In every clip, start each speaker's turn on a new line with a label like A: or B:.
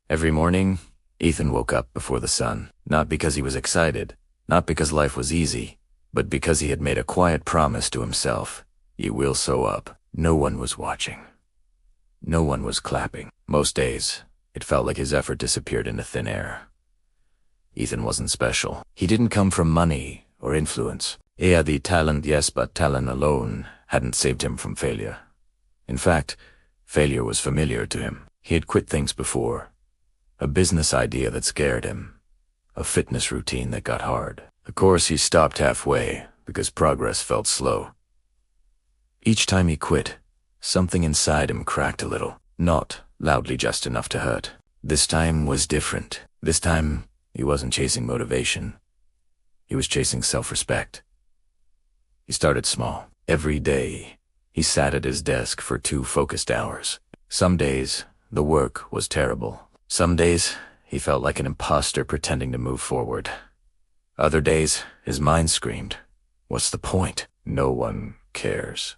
A: Every morning, Ethan woke up before the sun, not because he was excited, not because life was easy, but because he had made a quiet promise to himself. He will show up. No one was watching. No one was clapping. Most days, it felt like his effort disappeared into thin air. Ethan wasn't special. He didn't come from money or influence. He had the talent, yes, but talent alone hadn't saved him from failure. In fact, failure was familiar to him. He had quit things before. A business idea that scared him. A fitness routine that got hard. Of course, he stopped halfway because progress felt slow. Each time he quit, something inside him cracked a little, not loudly, just enough to hurt. This time was different. This time, he wasn't chasing motivation. He was chasing self-respect. He started small. Every day, he sat at his desk for 2 focused hours. Some days, the work was terrible. Some days, he felt like an imposter pretending to move forward. Other days, his mind screamed, "What's the point? No one cares."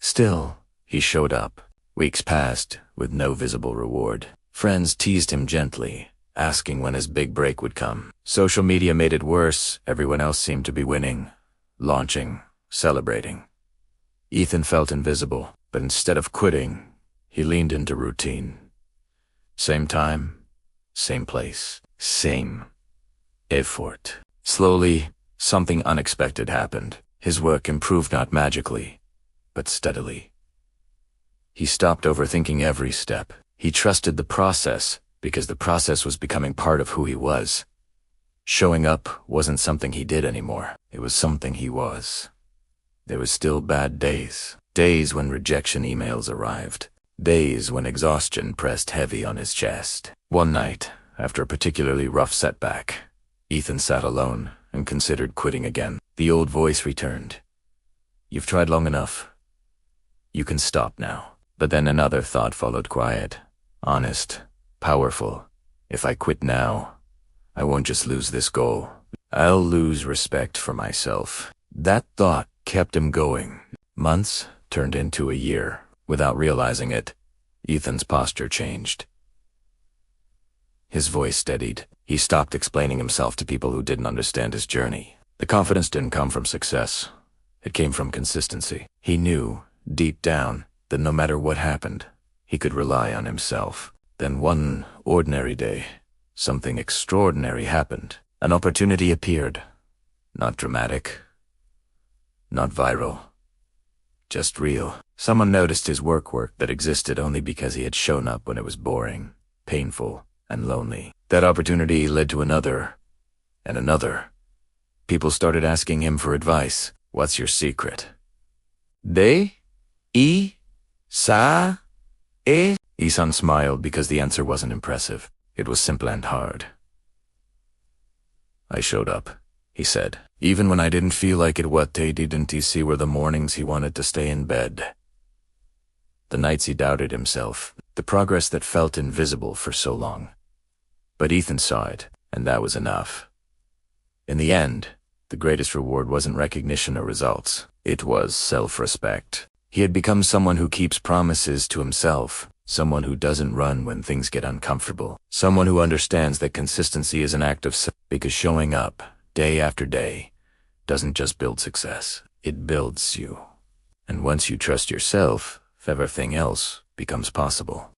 A: Still, he showed up. Weeks passed with no visible reward. Friends teased him gently, asking when his big break would come. Social media made it worse. Everyone else seemed to be winning, launching, celebrating. Ethan felt invisible, but instead of quitting, he leaned into routine. Same time, same place, same effort. Slowly, something unexpected happened. His work improved, not magically, but steadily. He stopped overthinking every step. He trusted the process because the process was becoming part of who he was. Showing up wasn't something he did anymore. It was something he was. There were still bad days. Days when rejection emails arrived. Days when exhaustion pressed heavy on his chest. One night, after a particularly rough setback, Ethan sat alone and considered quitting again. The old voice returned. "You've tried long enough. You can stop now." But then another thought followed, quiet, honest, powerful. If I quit now, I won't just lose this goal. I'll lose respect for myself. That thought kept him going. Months turned into a year. Without realizing it, Ethan's posture changed. His voice steadied. He stopped explaining himself to people who didn't understand his journey. The confidence didn't come from success. It came from consistency. He knew, deep down, that no matter what happened, he could rely on himself. Then one ordinary day, something extraordinary happened. An opportunity appeared. Not dramatic, not viral, just real. Someone noticed his work that existed only because he had shown up when it was boring, painful, and lonely. That opportunity led to another, and another. People started asking him for advice. "What's your secret?" Isan smiled because the answer wasn't impressive. It was simple and hard. "I showed up," he said. "Even when I didn't feel like it. What day didn't he see were the mornings he wanted to stay in bed? The nights he doubted himself, the progress that felt invisible for so long. But Ethan saw it, and that was enough. In the end, the greatest reward wasn't recognition or results. It was self-respect. He had become someone who keeps promises to himself, someone who doesn't run when things get uncomfortable, someone who understands that consistency is an act of self, because showing up, day after day, doesn't just build success, it builds you. And once you trust yourself, everything else becomes possible.